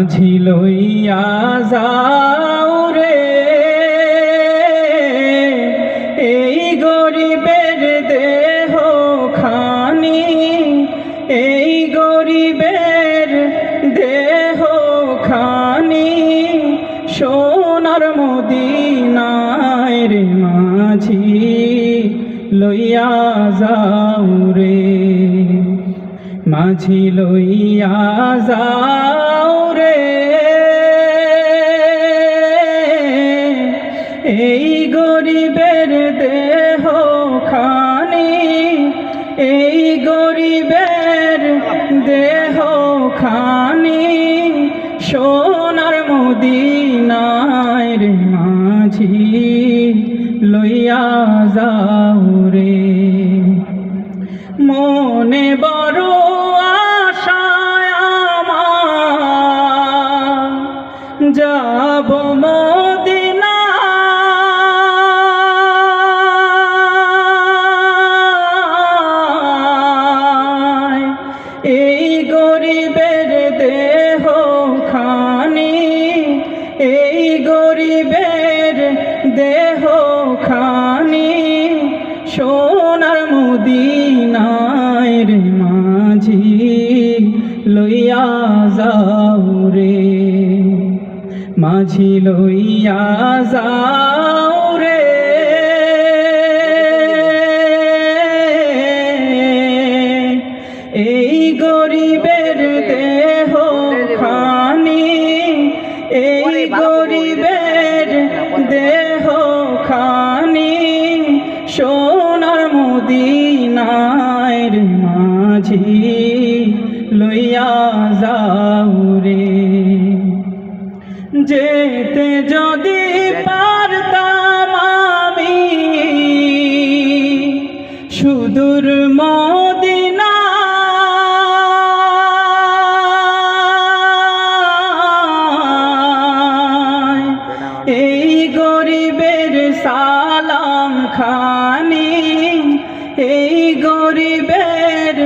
মাঝি লইয়া যাও রে এই গরিবের দেহ খানি, এই গরিবের দেহ খানি সোনার মদিনায় রে মাঝি লইয়া যাও রে, মাঝি লইয়া যাও রে এই গরিবের দেহ খানি, এই গরিবের দেহ খানি সোনার মদিনায় রে মাঝি লইয়া যাও রে। মনে বড় আশায় আমার যাব মদিনা, এই গরিবের দেহ খানি, এই গরিবের দেহ খানি সোনার মদিনায় রে মাঝি লইয়া যাও রে, মাঝি লইয়া যাও রে এই গরিবের দেহ খানি, এই গরিবের দেহ খানি সোনার মদিনায় রে মাঝি লইয়া যাও রে। যেতে যদি পারতাম আমি সুদূর মদিনা, এই গরিবের সালাম খানি, এই গরিবের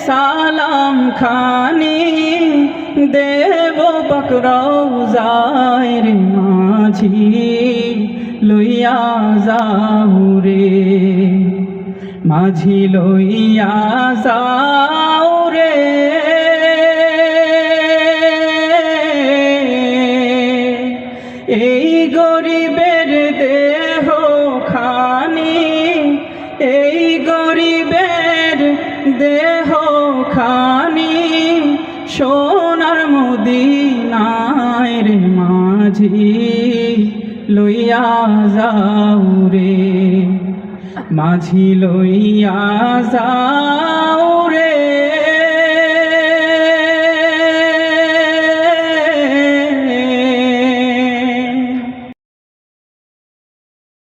সালাম খানি দেব পাক রওজায় রে মাঝি লইয়া যাও রে, মাঝি লইয়া যাও রে এই গরিবের দেহ খানি, এই গরিবের দেহ খানি সোনার মদিনায় রে মাঝি লইয়া যাও রে, মাঝি লইয়া যাও রে।